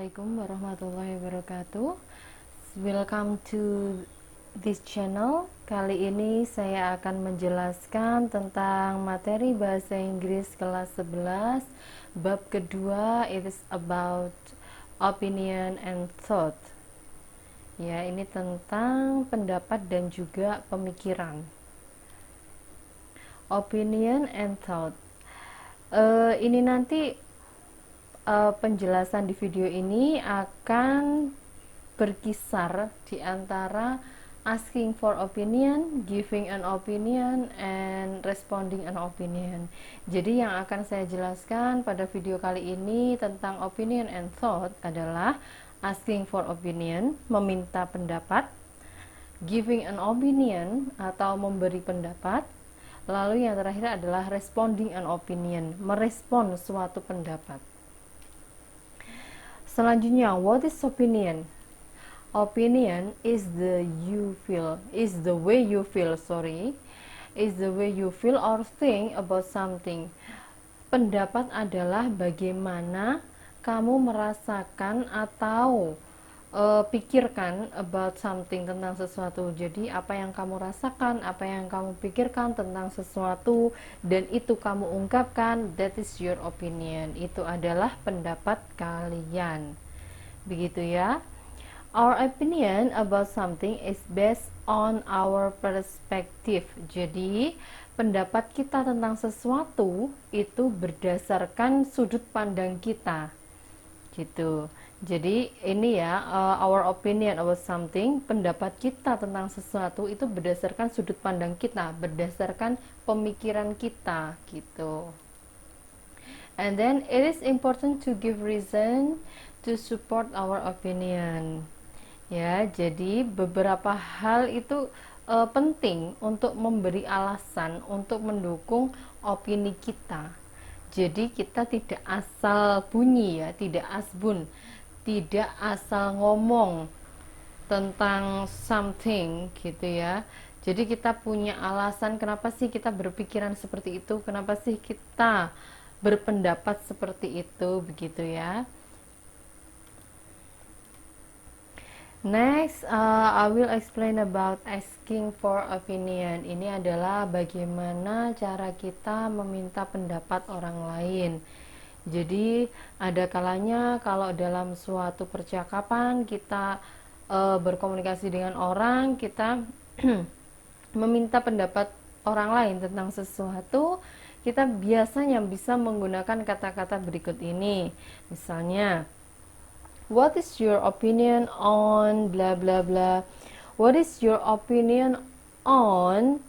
Assalamualaikum warahmatullahi wabarakatuh. Welcome to this channel. Kali ini saya akan menjelaskan tentang materi bahasa Inggris kelas 11 bab kedua. It is about opinion and thought. Ya, ini tentang pendapat dan juga pemikiran. Opinion and thought. Ini nanti penjelasan di video ini akan berkisar di antara asking for opinion, giving an opinion, and responding an opinion. Jadi yang akan saya jelaskan pada video kali ini tentang opinion and thought adalah asking for opinion, meminta pendapat, giving an opinion atau memberi pendapat, lalu yang terakhir adalah responding an opinion, merespon suatu pendapat. Selanjutnya, what is opinion? Opinion is the way you feel or think about something. Pendapat adalah bagaimana kamu merasakan atau pikirkan about something, tentang sesuatu. Jadi apa yang kamu rasakan, apa yang kamu pikirkan tentang sesuatu dan itu kamu ungkapkan, that is your opinion. Itu adalah pendapat kalian. Begitu ya. Our opinion about something is based on our perspective. Jadi pendapat kita tentang sesuatu itu berdasarkan sudut pandang kita. Gitu. Jadi ini ya, our opinion about something, pendapat kita tentang sesuatu itu berdasarkan sudut pandang kita, berdasarkan pemikiran kita gitu. And then it is important to give reason to support our opinion. Ya, jadi beberapa hal itu penting untuk memberi alasan untuk mendukung opini kita. Jadi kita tidak asal bunyi ya, tidak asbun, tidak asal ngomong tentang something gitu ya. Jadi kita punya alasan kenapa sih kita berpikiran seperti itu, kenapa sih kita berpendapat seperti itu, begitu ya. Next, I will explain about asking for opinion. Ini adalah bagaimana cara kita meminta pendapat orang lain. Jadi ada kalanya kalau dalam suatu percakapan kita berkomunikasi dengan orang, kita meminta pendapat orang lain tentang sesuatu, kita biasanya bisa menggunakan kata-kata berikut ini. Misalnya, what is your opinion on bla bla bla? What is your opinion on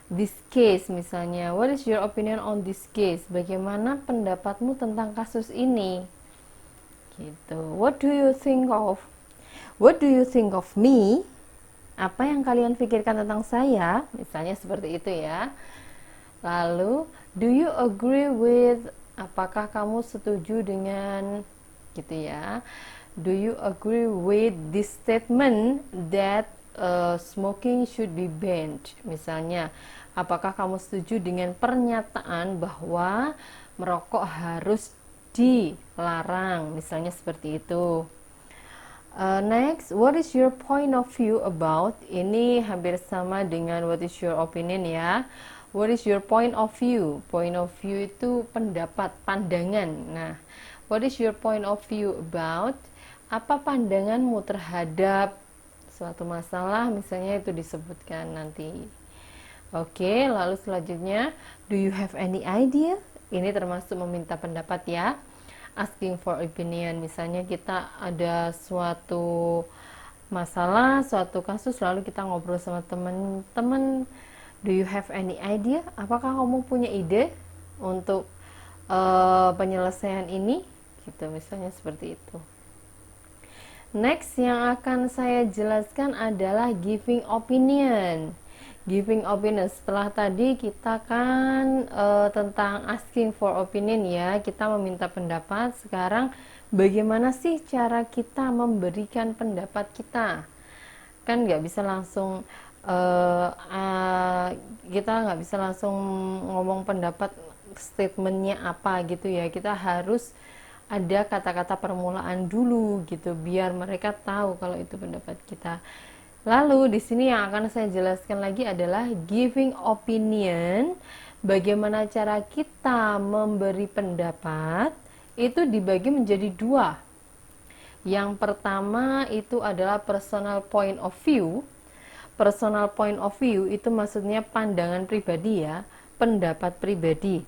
this case misalnya? What is your opinion on this case? Bagaimana pendapatmu tentang kasus ini? Gitu. What do you think of? What do you think of me? Apa yang kalian pikirkan tentang saya? Misalnya seperti itu ya. Lalu, do you agree with? Apakah kamu setuju dengan gitu ya? Do you agree with this statement that smoking should be banned? Misalnya, apakah kamu setuju dengan pernyataan bahwa merokok harus dilarang? Misalnya seperti itu. Next, what is your point of view about? Ini hampir sama dengan what is your opinion ya. What is your point of view? Point of view itu pendapat, pandangan. Nah, what is your point of view about? Apa pandanganmu terhadap suatu masalah? Misalnya itu disebutkan nanti. Oke, lalu selanjutnya, do you have any idea? Ini termasuk meminta pendapat ya. Asking for opinion. Misalnya kita ada suatu masalah, suatu kasus, lalu kita ngobrol sama teman-teman. Do you have any idea? Apakah kamu punya ide untuk penyelesaian ini? Gitu, misalnya seperti itu. Next yang akan saya jelaskan adalah giving opinion. Giving opinion, setelah tadi kita kan tentang asking for opinion ya, kita meminta pendapat. Sekarang bagaimana sih cara kita memberikan pendapat kita? Kan nggak bisa langsung kita nggak bisa langsung ngomong pendapat statementnya apa gitu ya. Kita harus ada kata-kata permulaan dulu gitu biar mereka tahu kalau itu pendapat kita. Lalu di sini yang akan saya jelaskan lagi adalah giving opinion. Bagaimana cara kita memberi pendapat itu dibagi menjadi dua. Yang pertama itu adalah personal point of view. Personal point of view itu maksudnya pandangan pribadi ya, pendapat pribadi.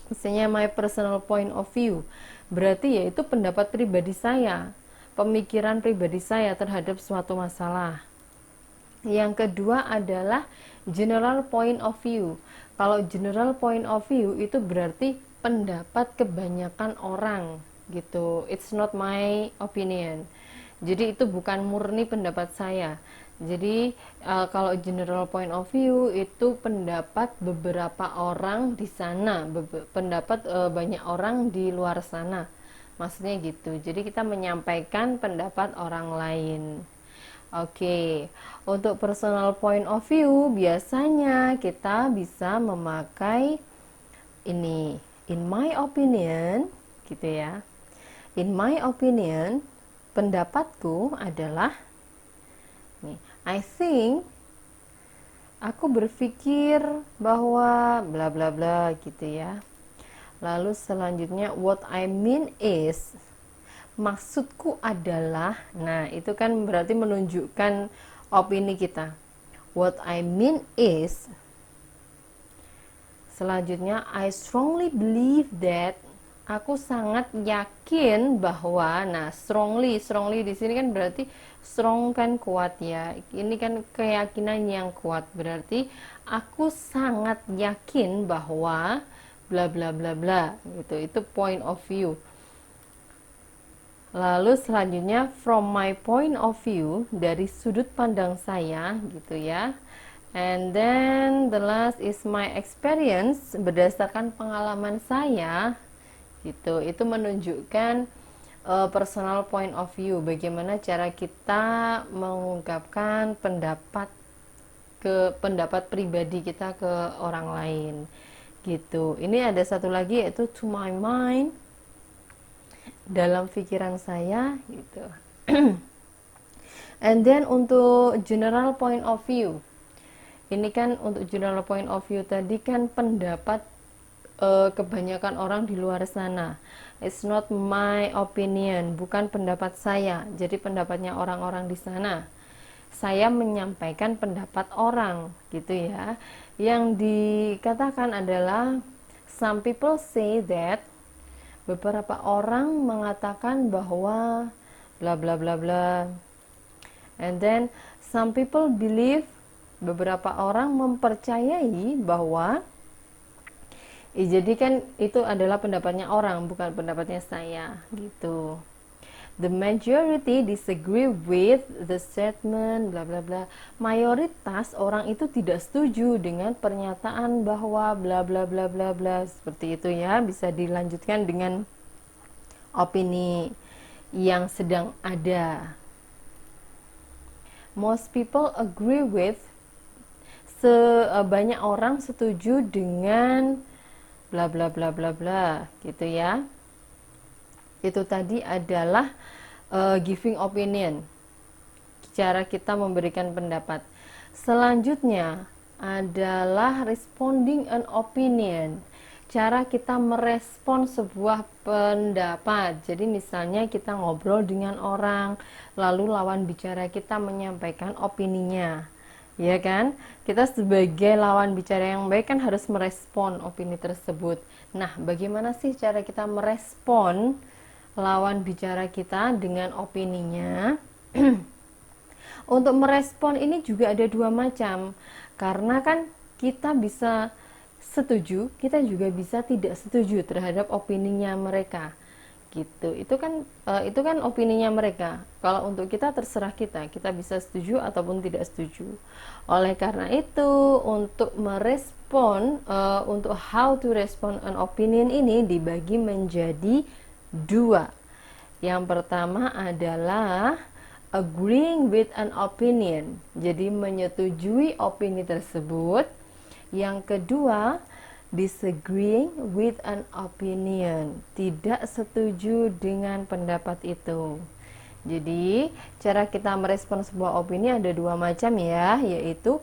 Misalnya my personal point of view, berarti yaitu pendapat pribadi saya, pemikiran pribadi saya terhadap suatu masalah. Yang kedua adalah general point of view. Kalau general point of view itu berarti pendapat kebanyakan orang gitu. It's not my opinion. Jadi itu bukan murni pendapat saya. Jadi kalau general point of view itu pendapat beberapa orang di sana, pendapat banyak orang di luar sana. Maksudnya gitu. Jadi kita menyampaikan pendapat orang lain. Oke, untuk personal point of view biasanya kita bisa memakai ini, in my opinion, gitu ya. In my opinion, pendapatku adalah nih, I think, aku berpikir bahwa bla bla bla gitu ya. Lalu selanjutnya what I mean is, maksudku adalah, nah itu kan berarti menunjukkan opini kita. What I mean is, selanjutnya I strongly believe that, aku sangat yakin bahwa, nah strongly di sini kan berarti strong kan kuat ya, ini kan keyakinan yang kuat, berarti aku sangat yakin bahwa bla bla bla bla gitu. Itu point of view. Lalu selanjutnya from my point of view, dari sudut pandang saya gitu ya. And then the last is my experience, berdasarkan pengalaman saya gitu. Itu menunjukkan personal point of view, bagaimana cara kita mengungkapkan pendapat pribadi kita ke orang lain gitu. Ini ada satu lagi yaitu to my mind, dalam pikiran saya gitu. And then untuk general point of view, ini kan untuk general point of view tadi kan pendapat kebanyakan orang di luar sana. It's not my opinion, bukan pendapat saya. Jadi pendapatnya orang-orang di sana. Saya menyampaikan pendapat orang gitu ya. Yang dikatakan adalah some people say that, beberapa orang mengatakan bahwa bla bla bla bla. And then some people believe, beberapa orang mempercayai bahwa, jadi kan itu adalah pendapatnya orang, bukan pendapatnya saya gitu. The majority disagree with the statement bla bla bla. Mayoritas orang itu tidak setuju dengan pernyataan bahwa bla bla bla bla bla. Seperti itu ya, bisa dilanjutkan dengan opini yang sedang ada. Most people agree with, banyak orang setuju dengan bla bla bla bla bla gitu ya. Itu tadi adalah giving opinion, cara kita memberikan pendapat. Selanjutnya adalah responding an opinion, cara kita merespon sebuah pendapat. Jadi misalnya kita ngobrol dengan orang, lalu lawan bicara kita menyampaikan opininya, ya kan? Kita sebagai lawan bicara yang baik kan harus merespon opini tersebut. Nah, bagaimana sih cara kita merespon lawan bicara kita dengan opininya? Untuk merespon ini juga ada dua macam, karena kan kita bisa setuju, kita juga bisa tidak setuju terhadap opininya mereka gitu. Itu kan opininya mereka. Kalau untuk kita terserah kita bisa setuju ataupun tidak setuju. Oleh karena itu, untuk merespon, untuk how to respond an opinion ini dibagi menjadi dua. Yang pertama adalah agreeing with an opinion, jadi menyetujui opini tersebut. Yang kedua, disagreeing with an opinion, tidak setuju dengan pendapat itu. Jadi cara kita merespon sebuah opini ada dua macam ya, yaitu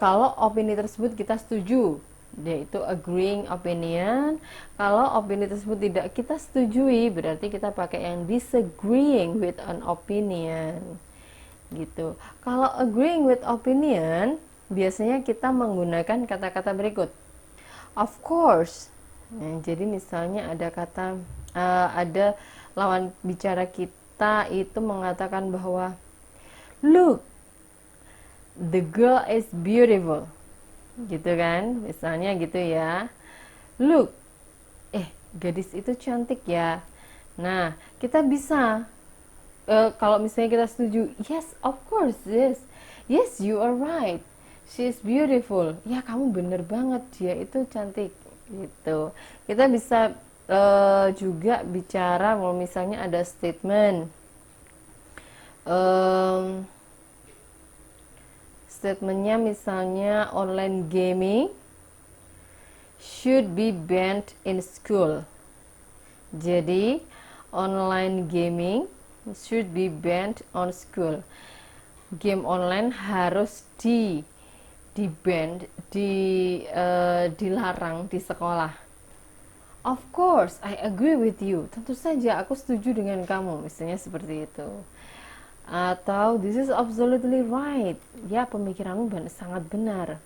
kalau opini tersebut kita setuju, yaitu agreeing opinion. Kalau opini tersebut tidak kita setujui, berarti kita pakai yang disagreeing with an opinion gitu. Kalau agreeing with opinion, biasanya kita menggunakan kata-kata berikut. Of course. Nah, jadi misalnya ada kata ada lawan bicara kita itu mengatakan bahwa look, the girl is beautiful. Gitu kan? Misalnya gitu ya. Look, gadis itu cantik ya. Nah, kita bisa kalau misalnya kita setuju, yes, of course, yes, you are right, she is beautiful. Ya, kamu bener banget, dia itu cantik, gitu. Kita bisa juga bicara kalau misalnya ada statement, statementnya misalnya online gaming should be banned in school. Jadi online gaming should be banned on school. Game online harus dilarang di sekolah. Of course, I agree with you. Tentu saja aku setuju dengan kamu, misalnya seperti itu. Atau this is absolutely right. Ya, pemikiranmu sangat benar.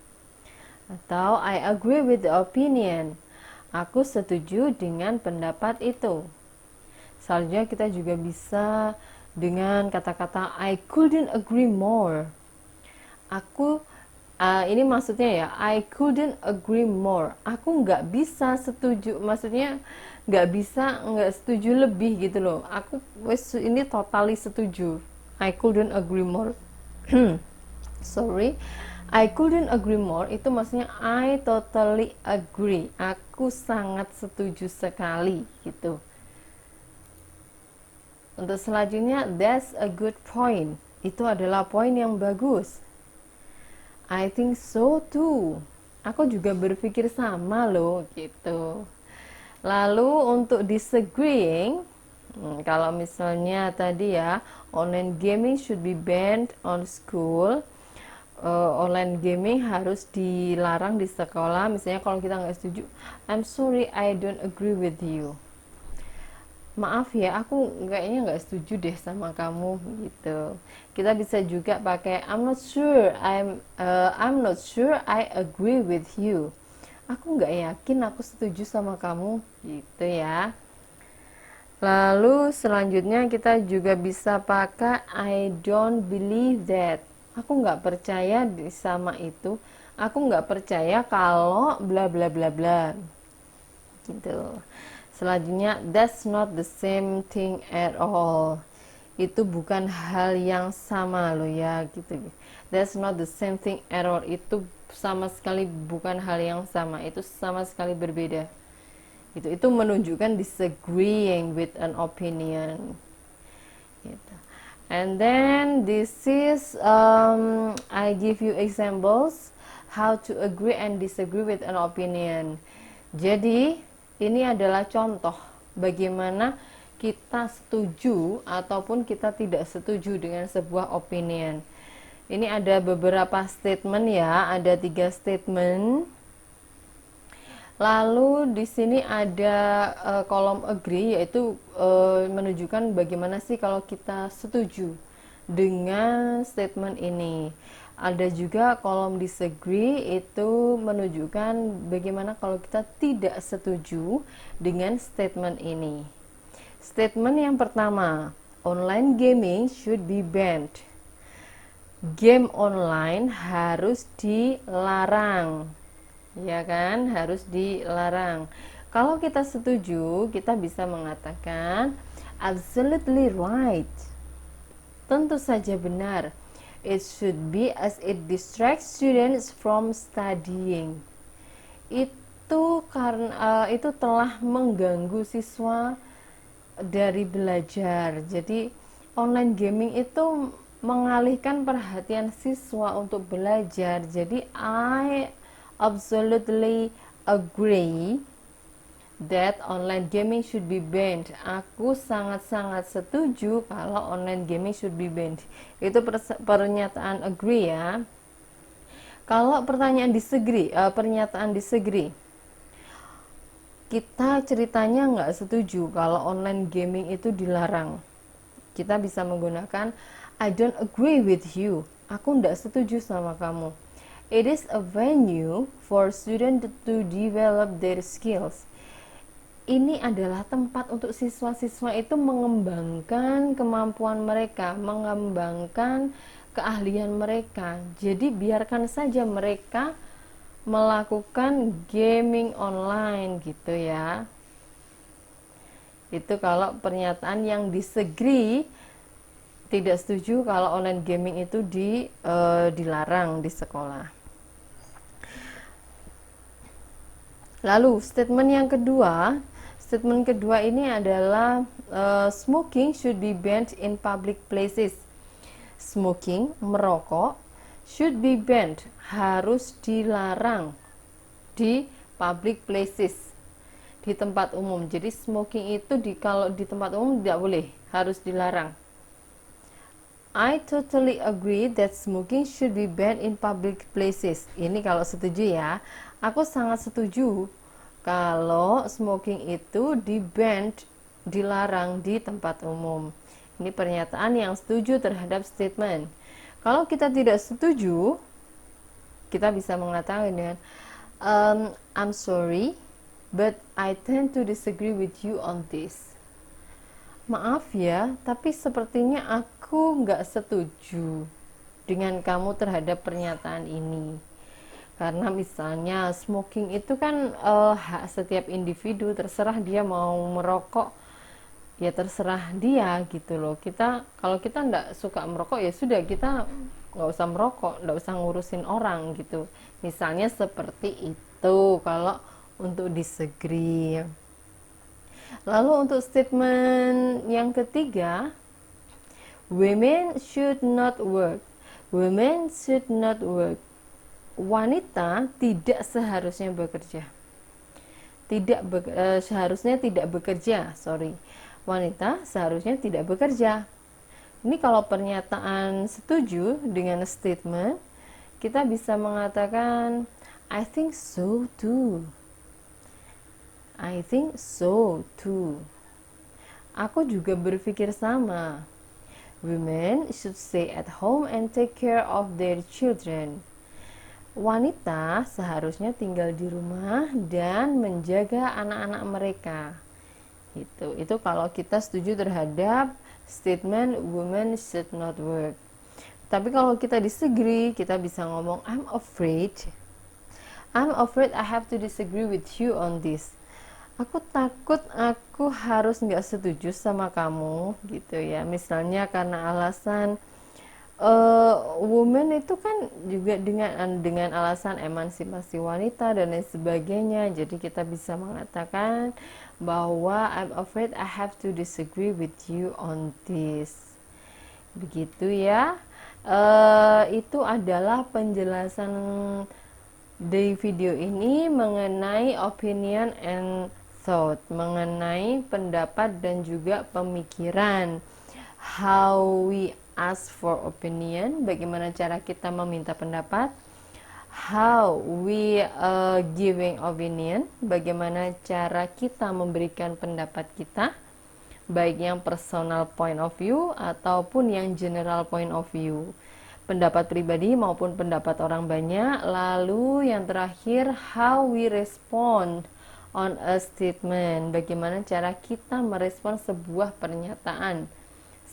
Atau I agree with the opinion. Aku setuju dengan pendapat itu. Selanjutnya kita juga bisa dengan kata-kata I couldn't agree more. Ini maksudnya ya, I couldn't agree more. Aku nggak bisa setuju, maksudnya nggak setuju lebih gitu loh. Aku ini totally setuju. I couldn't agree more. Sorry. I couldn't agree more itu maksudnya I totally agree. Aku sangat setuju sekali gitu. Untuk selanjutnya, that's a good point. Itu adalah poin yang bagus. I think so too. Aku juga berpikir sama loh, gitu. Lalu untuk disagreeing, kalau misalnya tadi ya, online gaming should be banned on school. Online gaming harus dilarang di sekolah. Misalnya kalau kita nggak setuju, I'm sorry, I don't agree with you. Maaf ya, aku kayaknya nggak setuju deh sama kamu gitu. Kita bisa juga pakai I'm not sure I agree with you. Aku nggak yakin aku setuju sama kamu gitu ya. Lalu selanjutnya kita juga bisa pakai I don't believe that. Aku nggak percaya sama itu. Aku nggak percaya kalau bla bla bla bla gitu. Selanjutnya, that's not the same thing at all. Itu bukan hal yang sama loh ya gitu. That's not the same thing at all. Itu sama sekali bukan hal yang sama. Itu sama sekali berbeda. Itu menunjukkan disagreeing with an opinion. Gitu. And then this is I give you examples how to agree and disagree with an opinion. Jadi ini adalah contoh bagaimana kita setuju ataupun kita tidak setuju dengan sebuah opinion. Ini ada beberapa statement ya, ada 3 statement. Lalu di sini ada kolom agree, yaitu menunjukkan bagaimana sih kalau kita setuju dengan statement ini. Ada juga kolom disagree, itu menunjukkan bagaimana kalau kita tidak setuju dengan statement ini. Statement yang pertama, online gaming should be banned. Game online harus dilarang. Ya kan, harus dilarang. Kalau kita setuju, kita bisa mengatakan absolutely right. Tentu saja benar. It should be as it distracts students from studying. Itu karena itu telah mengganggu siswa dari belajar. Jadi online gaming itu mengalihkan perhatian siswa untuk belajar. Jadi I absolutely agree that online gaming should be banned. Aku sangat-sangat setuju kalau online gaming should be banned. Itu pernyataan agree ya. Kalau pertanyaan disagree, pernyataan disagree, kita ceritanya nggak setuju kalau online gaming itu dilarang. Kita bisa menggunakan I don't agree with you. Aku nggak setuju sama kamu. It is a venue for students to develop their skills. Ini adalah tempat untuk siswa-siswa itu mengembangkan kemampuan mereka, mengembangkan keahlian mereka. Jadi biarkan saja mereka melakukan gaming online gitu ya. Itu kalau pernyataan yang disagree, tidak setuju kalau online gaming itu dilarang di sekolah. Lalu statement yang kedua, ini adalah smoking should be banned in public places. Smoking, merokok, should be banned, harus dilarang di public places, di tempat umum. Jadi smoking itu kalau di tempat umum tidak boleh, harus dilarang. I totally agree that smoking should be banned in public places. Ini kalau setuju ya. Aku sangat setuju kalau smoking itu di-ban, dilarang di tempat umum. Ini pernyataan yang setuju terhadap statement. Kalau kita tidak setuju, kita bisa mengatakan dengan I'm sorry, but I tend to disagree with you on this. Maaf ya, tapi sepertinya aku nggak setuju dengan kamu terhadap pernyataan ini. Karena misalnya smoking itu kan hak setiap individu, terserah dia mau merokok, ya terserah dia gitu loh. Kalau kita nggak suka merokok, ya sudah, kita nggak usah merokok, nggak usah ngurusin orang gitu. Misalnya seperti itu kalau untuk disagree. Lalu untuk statement yang ketiga, women should not work. Women should not work. Wanita tidak seharusnya bekerja. Seharusnya tidak bekerja, Wanita seharusnya tidak bekerja. Ini kalau pernyataan setuju dengan statement, kita bisa mengatakan I think so too. I think so too. Aku juga berpikir sama. Women should stay at home and take care of their children. Wanita seharusnya tinggal di rumah dan menjaga anak-anak mereka. Itu kalau kita setuju terhadap statement women should not work. Tapi kalau kita disagree, kita bisa ngomong I'm afraid I have to disagree with you on this. Aku takut aku harus nggak setuju sama kamu gitu ya. Misalnya karena alasan women itu kan juga dengan alasan emansipasi wanita dan lain sebagainya. Jadi kita bisa mengatakan bahwa I'm afraid I have to disagree with you on this. Begitu ya. Itu adalah penjelasan di video ini mengenai opinion and thought, mengenai pendapat dan juga pemikiran. How we ask for opinion, bagaimana cara kita meminta pendapat. How we giving opinion, bagaimana cara kita memberikan pendapat kita, baik yang personal point of view ataupun yang general point of view, pendapat pribadi maupun pendapat orang banyak. Lalu yang terakhir, how we respond on a statement, bagaimana cara kita merespon sebuah pernyataan,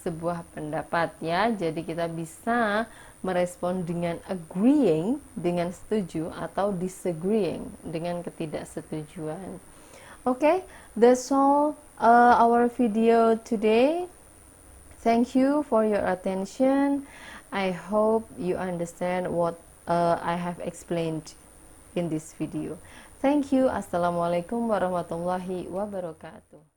sebuah pendapat ya. Jadi kita bisa merespon dengan agreeing, dengan setuju, atau disagreeing, dengan ketidaksetujuan. Okay, that's all our video today. Thank you for your attention. I hope you understand what I have explained in this video. Thank you. Assalamualaikum warahmatullahi wabarakatuh.